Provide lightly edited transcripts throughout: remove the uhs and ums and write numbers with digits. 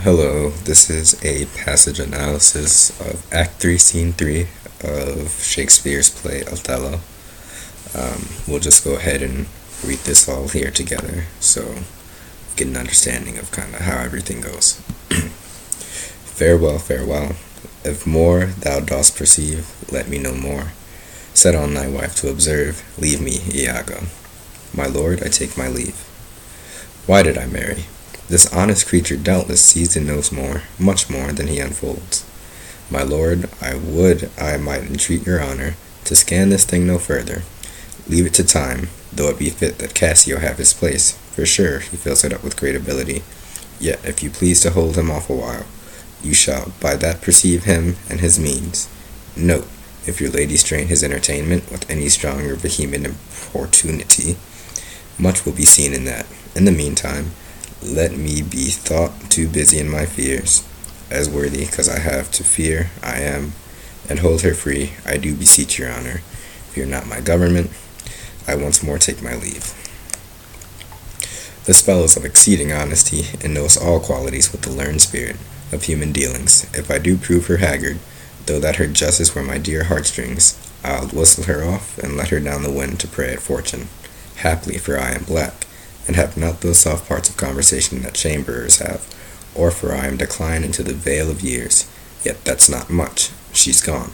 Hello, this is a passage analysis of Act 3, Scene 3 of Shakespeare's play Othello. We'll just go ahead and read this all here together so we get an understanding of kind of how everything goes. Farewell, farewell. If more thou dost perceive, let me know more. Set on thy wife to observe, leave me, Iago. My lord, I take my leave. Why did I marry? This honest creature doubtless sees and knows more, much more than he unfolds. My lord, I would I might entreat your honor to scan this thing no further. Leave it to time, though it be fit that Cassio have his place. For sure, he fills it up with great ability. Yet, if you please to hold him off a while, you shall by that perceive him and his means. Note, if your lady strain his entertainment with any strong or vehement importunity, much will be seen in that. In the meantime, let me be thought too busy in my fears, as worthy, 'cause I have to fear, I am, and hold her free, I do beseech your honor. Fear not my government, I once more take my leave. This fellow is of exceeding honesty, and knows all qualities with the learned spirit of human dealings. If I do prove her haggard, though that her justice were my dear heartstrings, I'll whistle her off, and let her down the wind to prey at fortune. Haply, for I am black, and have not those soft parts of conversation that chamberers have, or for I am declined into the vale of years. Yet that's not much. She's gone.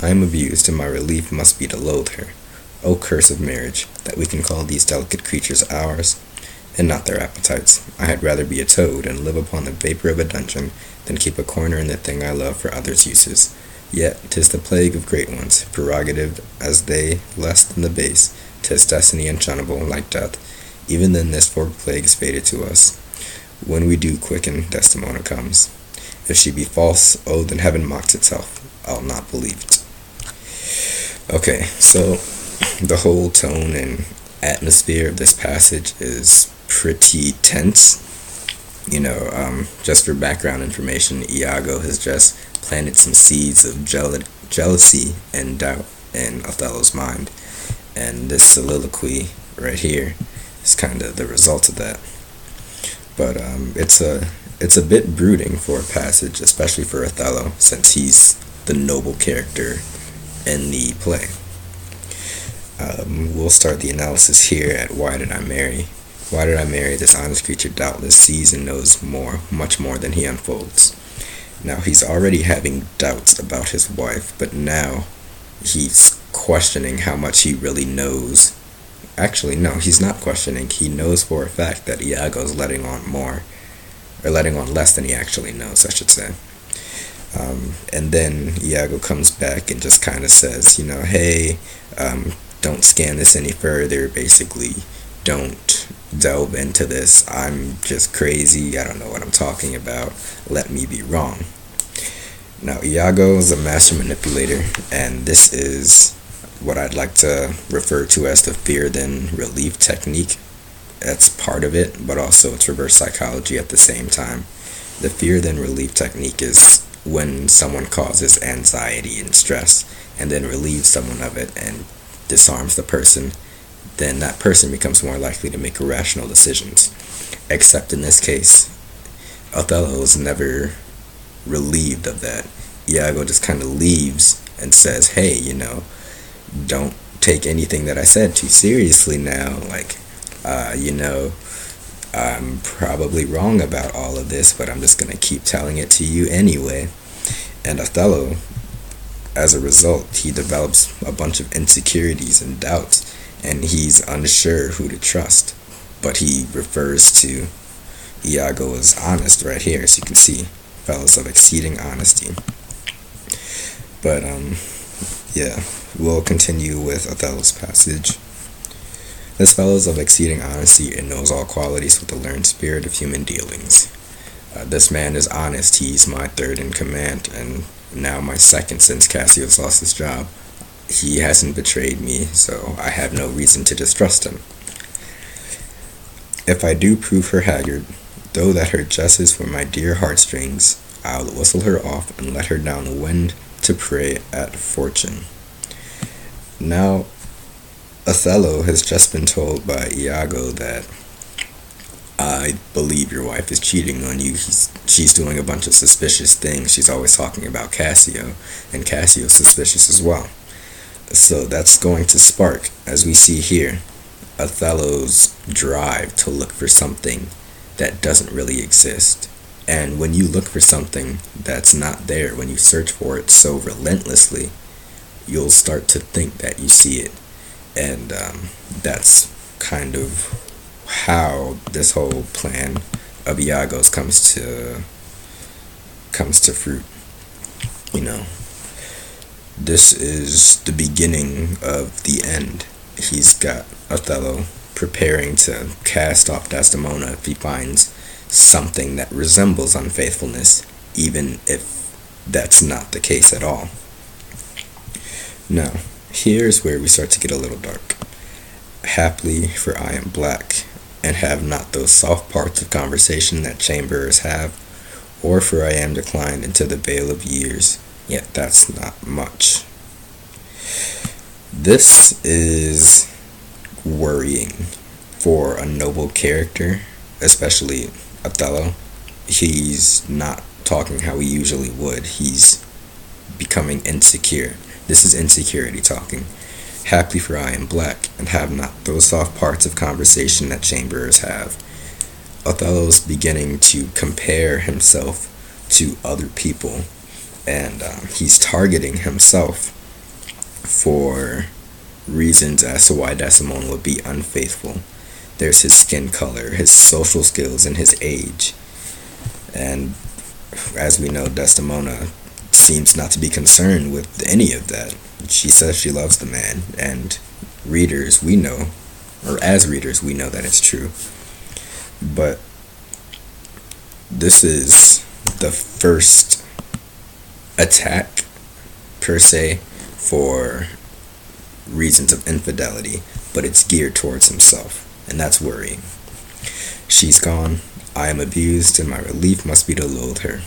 I am abused, and my relief must be to loathe her. O curse of marriage, that we can call these delicate creatures ours, and not their appetites. I had rather be a toad, and live upon the vapor of a dungeon, than keep a corner in the thing I love for others' uses. Yet 'tis the plague of great ones, prerogative as they, less than the base. 'Tis destiny unshunnable, like death. Even then this forked plague is fated to us. When we do quicken, Desdemona comes. If she be false, oh, then heaven mocks itself. I'll not believe it. Okay, so the whole tone and atmosphere of this passage is pretty tense. Just for background information, Iago has just planted some seeds of jealousy and doubt in Othello's mind. And this soliloquy right here is kind of the result of that. But it's a bit brooding for a passage, especially for Othello, since he's the noble character in the play. We'll start the analysis here at why did I marry? Why did I marry? This honest creature doubtless sees and knows more, much more than he unfolds. Now he's already having doubts about his wife, but now he's questioning how much he really knows. Actually, no, he's not questioning. He knows for a fact that Iago's letting on more, or letting on less than he actually knows, I should say. And then Iago comes back and just kind of says, hey, don't scan this any further. Basically, don't delve into this. I'm just crazy. I don't know what I'm talking about. Let me be wrong. Now, Iago is a master manipulator, and this is what I'd like to refer to as the fear then relief technique. That's part of it, but also it's reverse psychology at the same time. The fear then relief technique is when someone causes anxiety and stress and then relieves someone of it and disarms the person, then that person becomes more likely to make rational decisions. Except in this case, Othello is never relieved of that. Iago just kind of leaves and says, hey, don't take anything that I said too seriously now. I'm probably wrong about all of this, but I'm just going to keep telling it to you anyway. And Othello, as a result, he develops a bunch of insecurities and doubts, and he's unsure who to trust. But he refers to Iago as honest right here, as you can see. Fellows of exceeding honesty. But, yeah, we'll continue with Othello's passage. This fellow is of exceeding honesty and knows all qualities with the learned spirit of human dealings. This man is honest. He's my third in command, and now my second since Cassio's lost his job. He hasn't betrayed me, so I have no reason to distrust him. If I do prove her haggard, though that her justice were my dear heartstrings, I'll whistle her off and let her down the wind to prey at fortune. Now, Othello has just been told by Iago that I believe your wife is cheating on you. She's doing a bunch of suspicious things. She's always talking about Cassio, and Cassio's suspicious as well. So that's going to spark, as we see here, Othello's drive to look for something that doesn't really exist. And when you look for something that's not there, when you search for it so relentlessly, you'll start to think that you see it. And that's kind of how this whole plan of Iago's comes to fruit. You know, this is the beginning of the end. He's got Othello preparing to cast off Desdemona if he finds something that resembles unfaithfulness, even if that's not the case at all. Now, here's where we start to get a little dark. Haply, for I am black, and have not those soft parts of conversation that chamberers have, or for I am declined into the vale of years, yet that's not much. This is worrying for a noble character, especially Othello. He's not talking how he usually would. He's becoming insecure. This is insecurity talking. Haply for I am black, and have not those soft parts of conversation that chamberers have. Othello's beginning to compare himself to other people, and he's targeting himself for reasons as to why Desdemona would be unfaithful. There's his skin color, his social skills, and his age. And as we know, Desdemona seems not to be concerned with any of that. She says she loves the man, and readers, we know, or as readers, we know that it's true. But this is the first attack, per se, for reasons of infidelity, but it's geared towards himself, and that's worrying. She's gone, I am abused, and my relief must be to loathe her.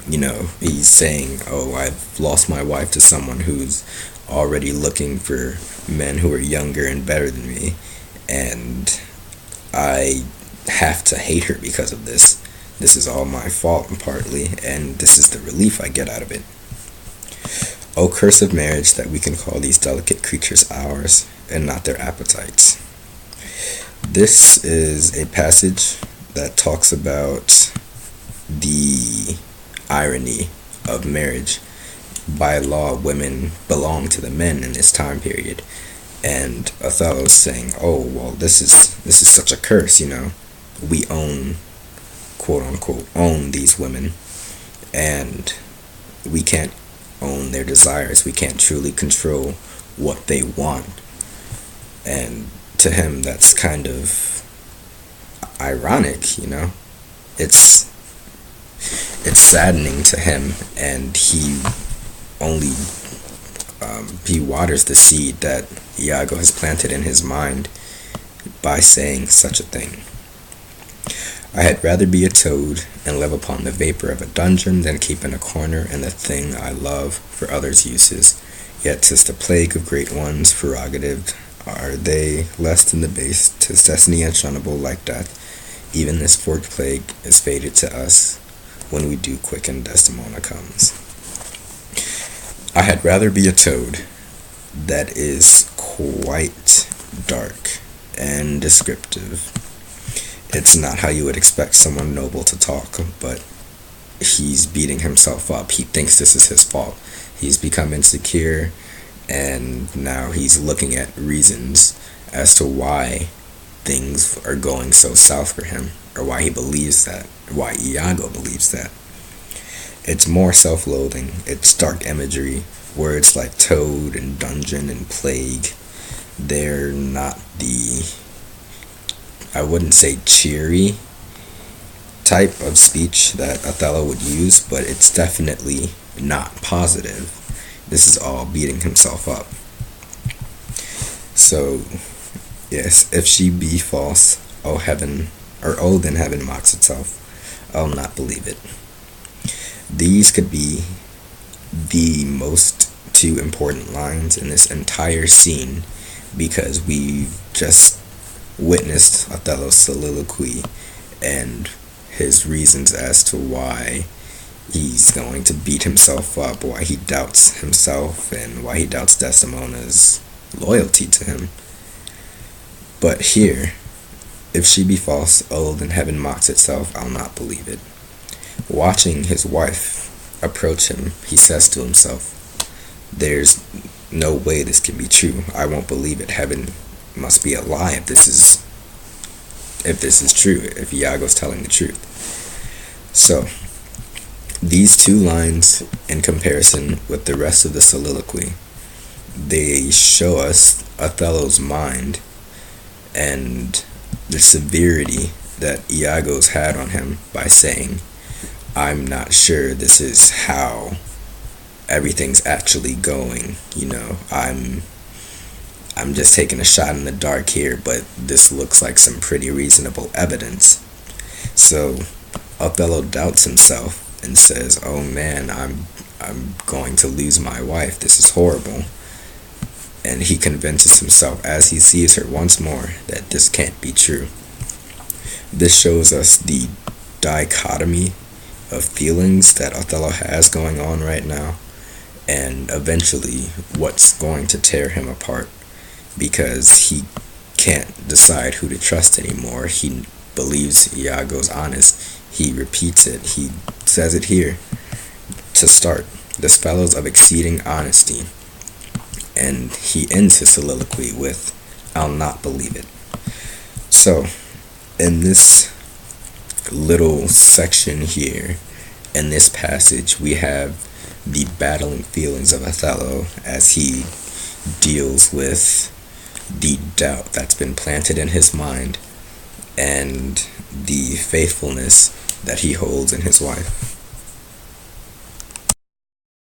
You know, he's saying, oh, I've lost my wife to someone who's already looking for men who are younger and better than me, and I have to hate her because of this. This is all my fault, partly, and this is the relief I get out of it. O curse of marriage, that we can call these delicate creatures ours, and not their appetites. This is a passage that talks about the irony of marriage. By law, women belong to the men in this time period, and Othello's saying, oh, well, this is such a curse, you know. We own, quote unquote, own these women, and we can't own their desires. We can't truly control what they want. And to him, that's kind of ironic, you know. It's saddening to him, and he only he waters the seed that Iago has planted in his mind by saying such a thing. I had rather be a toad and live upon the vapor of a dungeon than keep in a corner and the thing I love for others' uses. Yet 'tis the plague of great ones, prerogative are they, lest in the base 'tis destiny unshunable like death. Even this forked plague is fated to us when we do quicken Desdemona comes. I had rather be a toad. That is quite dark and descriptive. It's not how you would expect someone noble to talk, but he's beating himself up. He thinks this is his fault. He's become insecure, and now he's looking at reasons as to why things are going so south for him, or why he believes that, or why Iago believes that. It's more self-loathing. It's dark imagery. Words like toad and dungeon and plague, they're not the, I wouldn't say cheery type of speech that Othello would use, but it's definitely not positive. This is all beating himself up. So, yes, if she be false, O heaven, or oh, then heaven mocks itself. I'll not believe it. These could be the most two important lines in this entire scene, because we've just witnessed Othello's soliloquy and his reasons as to why he's going to beat himself up, why he doubts himself, and why he doubts Desdemona's loyalty to him. But here, if she be false, oh, then heaven mocks itself, I'll not believe it. Watching his wife approach him, he says to himself, there's no way this can be true. I won't believe it. Heaven must be a lie if this is true, if Iago's telling the truth. So, these two lines in comparison with the rest of the soliloquy, they show us Othello's mind and the severity that Iago's had on him by saying, I'm not sure this is how everything's actually going, I'm just taking a shot in the dark here, but this looks like some pretty reasonable evidence. So Othello doubts himself and says, oh man, I'm going to lose my wife, this is horrible. And he convinces himself as he sees her once more that this can't be true. This shows us the dichotomy of feelings that Othello has going on right now, and eventually what's going to tear him apart, because he can't decide who to trust anymore. He believes Iago's honest. He repeats it. He says it here to start. This fellow's of exceeding honesty. And he ends his soliloquy with, I'll not believe it. So, in this little section here, in this passage, we have the battling feelings of Othello as he deals with the doubt that's been planted in his mind and the faithfulness that he holds in his wife.